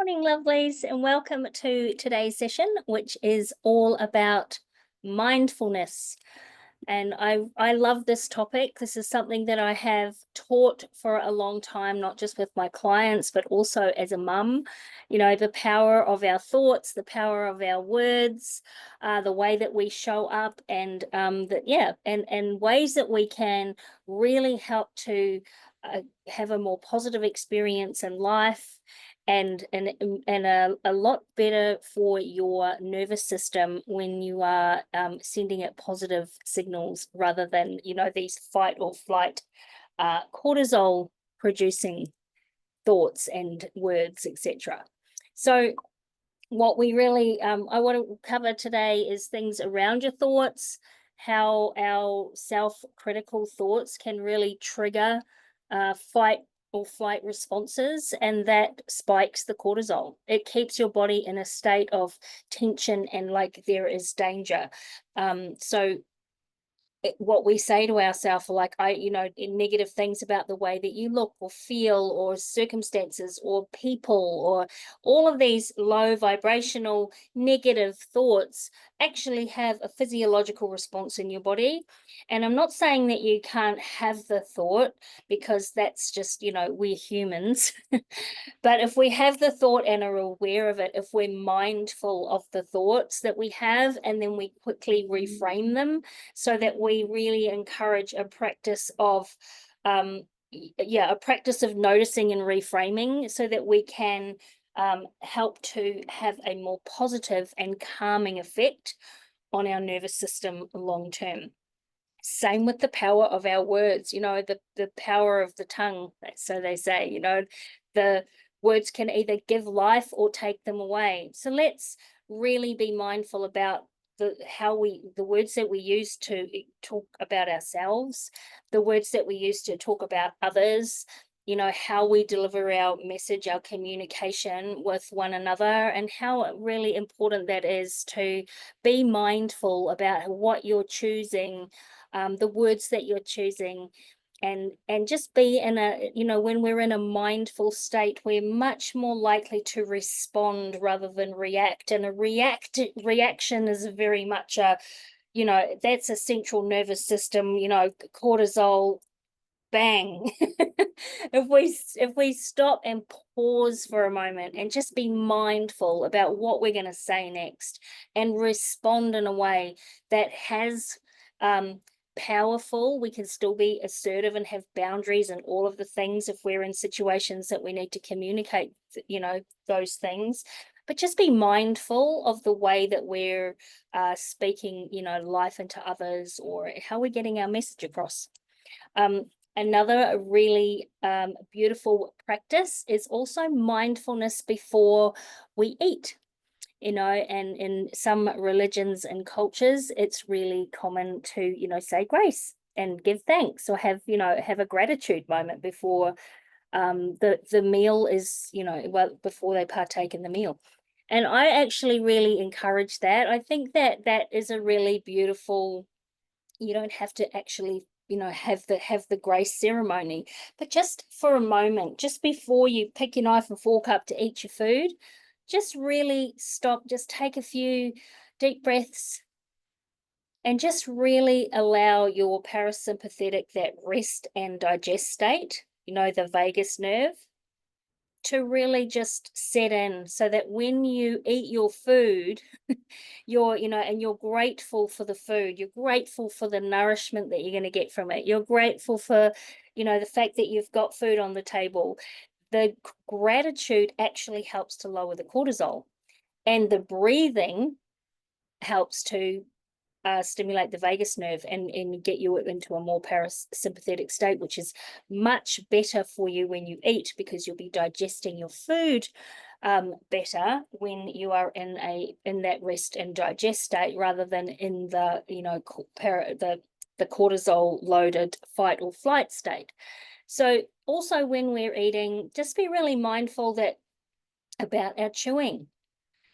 Morning, lovelies, and welcome to today's session, which is all about mindfulness. And I love this topic. This is something that I have taught for a long time, not just with my clients, but also as a mum. The power of our thoughts, the power of our words, the way that we show up, and and ways that we can really help to have a more positive experience in life and a lot better for your nervous system when you are sending it positive signals rather than these fight or flight cortisol producing thoughts and words, etc. So what we really I want to cover today is things around your thoughts, how our self-critical thoughts can really trigger fight or flight responses, and that spikes the cortisol. It keeps your body in a state of tension and like there is danger. So what we say to ourselves, like in negative things about the way that you look or feel or circumstances or people or all of these low vibrational negative thoughts actually have a physiological response in your body. And I'm not saying that you can't have the thought, because that's just, we're humans. But if we have the thought and are aware of it, if we're mindful of the thoughts that we have, and then we quickly reframe them, so that we really encourage a practice of a practice of noticing and reframing, so that we can help to have a more positive and calming effect on our nervous system long term. Same with the power of our words, the power of the tongue, so they say. The words can either give life or take them away. So let's really be mindful about the words that we use to talk about ourselves, the words that we use to talk about others, how we deliver our message, our communication with one another, and how really important that is to be mindful about what you're choosing, the words that you're choosing, and just be in when we're in a mindful state, we're much more likely to respond rather than react. And a reaction is very much that's a central nervous system, cortisol, bang. If we stop and pause for a moment and just be mindful about what we're going to say next, and respond in a way that has powerful, we can still be assertive and have boundaries and all of the things if we're in situations that we need to communicate those things. But just be mindful of the way that we're speaking life into others, or how we're getting our message across. Another really beautiful practice is also mindfulness before we eat. And in some religions and cultures, it's really common to, say grace and give thanks, or have a gratitude moment before the meal is, before they partake in the meal. And I actually really encourage that. I think that that is a really beautiful. You don't have to actually have the grace ceremony, but just for a moment, just before you pick your knife and fork up to eat your food, just really stop, just take a few deep breaths, and just really allow your parasympathetic, that rest and digest state, the vagus nerve, to really just set in, so that when you eat your food, and you're grateful for the food, you're grateful for the nourishment that you're going to get from it, you're grateful for, the fact that you've got food on the table. The gratitude actually helps to lower the cortisol, and the breathing helps to stimulate the vagus nerve, and get you into a more parasympathetic state, which is much better for you when you eat, because you'll be digesting your food better when you are in that rest and digest state, rather than in the the cortisol loaded fight or flight state. So also, when we're eating, just be really mindful about our chewing.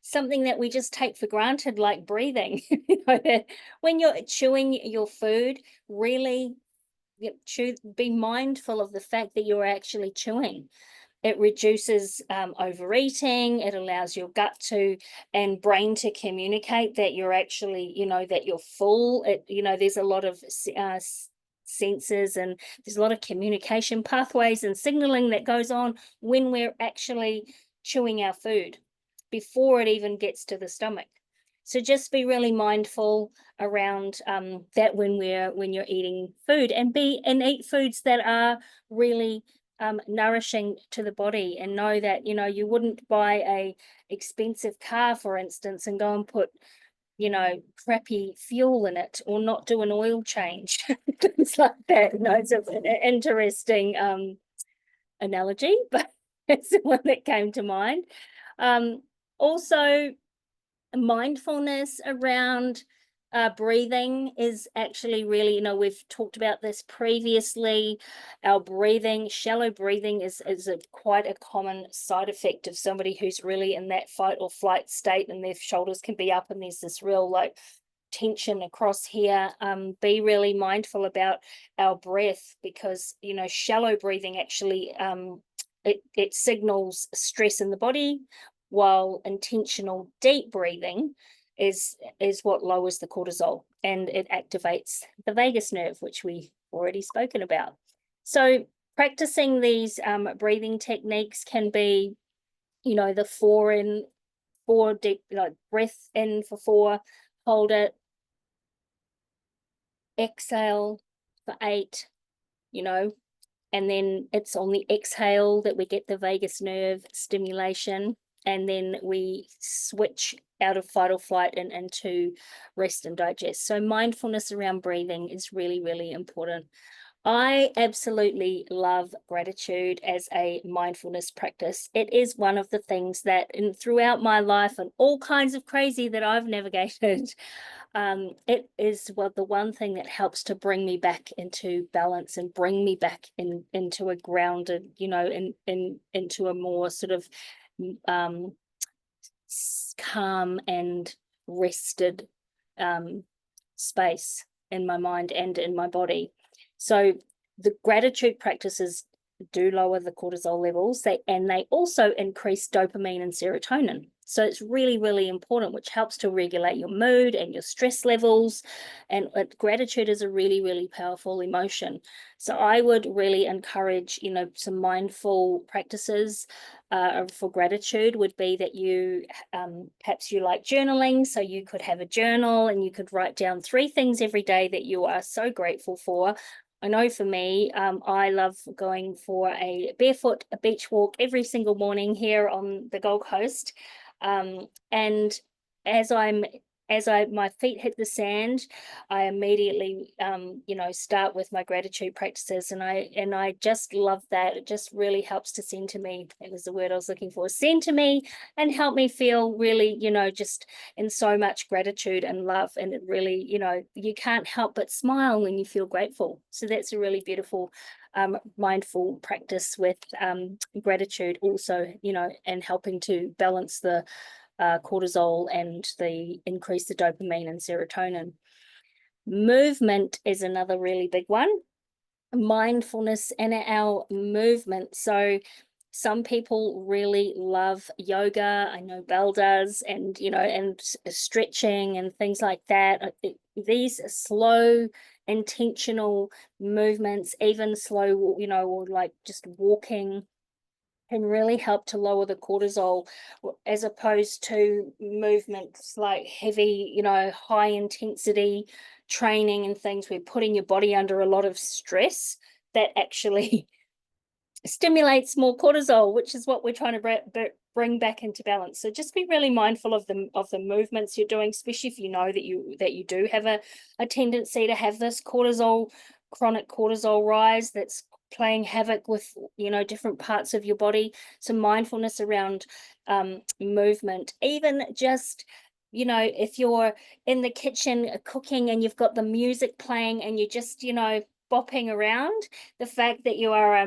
Something that we just take for granted, like breathing. That when you're chewing your food, really be mindful of the fact that you're actually chewing. It reduces overeating. It allows your gut to and brain to communicate that you're actually, that you're full. There's a lot of senses, and there's a lot of communication pathways and signaling that goes on when we're actually chewing our food before it even gets to the stomach. So just be really mindful around that when you're eating food, and eat foods that are really nourishing to the body, and know that you wouldn't buy a expensive car, for instance, and go and put crappy fuel in it, or not do an oil change. Things like that. It's an interesting analogy, but it's the one that came to mind. Also, mindfulness around breathing is actually really, we've talked about this previously. Our breathing, shallow breathing, is quite a common side effect of somebody who's really in that fight or flight state, and their shoulders can be up and there's this real tension across here. Be really mindful about our breath, because shallow breathing actually it signals stress in the body, while intentional deep breathing is what lowers the cortisol, and it activates the vagus nerve, which we've already spoken about. So practicing these breathing techniques can be, the 4 deep, breath in for 4, hold it, exhale for 8, and then it's on the exhale that we get the vagus nerve stimulation, and then we switch out of fight or flight and into rest and digest. So mindfulness around breathing is really, really important. I absolutely love gratitude as a mindfulness practice. It is one of the things that throughout my life and all kinds of crazy that I've navigated, it is the one thing that helps to bring me back into balance, and bring me back into a grounded, into a more sort of calm and rested space in my mind and in my body. So the gratitude practices do lower the cortisol levels, and they also increase dopamine and serotonin. So it's really, really important, which helps to regulate your mood and your stress levels. And gratitude is a really, really powerful emotion. So I would really encourage, some mindful practices for gratitude would be that you perhaps you like journaling. So you could have a journal and you could write down 3 things every day that you are so grateful for. I know for me, I love going for a beach walk every single morning here on the Gold Coast. And as my feet hit the sand, I immediately, start with my gratitude practices, and I just love that. It just really helps to center me. It was the word I was looking for. Center me and help me feel really, just in so much gratitude and love. And it really, you can't help but smile when you feel grateful. So that's a really beautiful mindful practice with gratitude also, and helping to balance the cortisol and increase the dopamine and serotonin. Movement is another really big one. Mindfulness and our movement. So some people really love yoga. I know Belle does, and stretching and things like that. These slow, intentional movements, even slow, or like just walking, can really help to lower the cortisol, as opposed to movements like heavy, high intensity training and things where putting your body under a lot of stress that actually stimulates more cortisol, which is what we're trying to bring back into balance. So just be really mindful of the movements you're doing, especially if you know that you do have a tendency to have this chronic cortisol rise that's playing havoc with different parts of your body. So mindfulness around movement, even just if you're in the kitchen cooking and you've got the music playing and you just bopping around, the fact that you are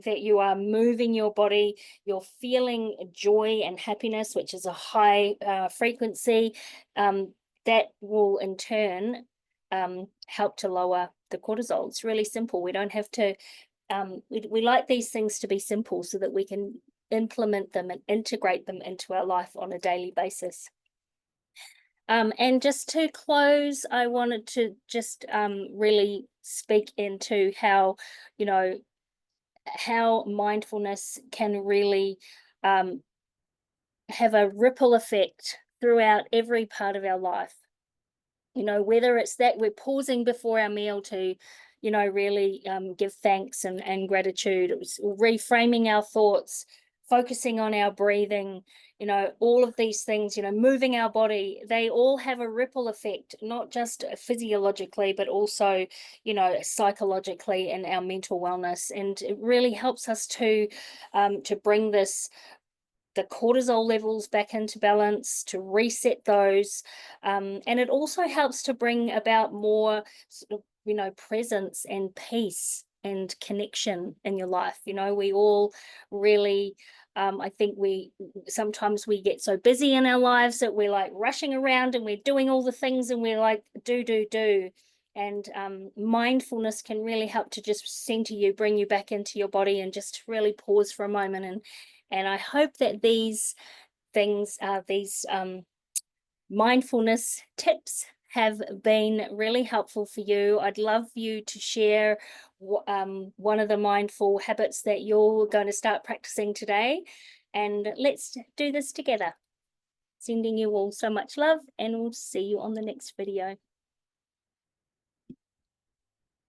that you are moving your body, you're feeling joy and happiness, which is a high frequency, that will in turn help to lower the cortisol. It's really simple. We don't have to we like these things to be simple so that we can implement them and integrate them into our life on a daily basis. And just to close, I wanted to just really speak into how, you know, how mindfulness can really have a ripple effect throughout every part of our life. You know, whether it's that we're pausing before our meal to, you know, really give thanks and gratitude, it was reframing our thoughts, focusing on our breathing, you know, all of these things, you know, moving our body, they all have a ripple effect, not just physiologically, but also, you know, psychologically and our mental wellness. And it really helps us to bring this the cortisol levels back into balance, to reset those. And it also helps to bring about more, sort of, you know, presence and peace and connection in your life. You know, we all really, I think sometimes we get so busy in our lives that we're like rushing around and we're doing all the things and we're like, do. And mindfulness can really help to just center you, bring you back into your body, and just really pause for a moment. And I hope that these things, these mindfulness tips have been really helpful for you. I'd love you to share one of the mindful habits that you're going to start practicing today. And let's do this together. Sending you all so much love, and we'll see you on the next video.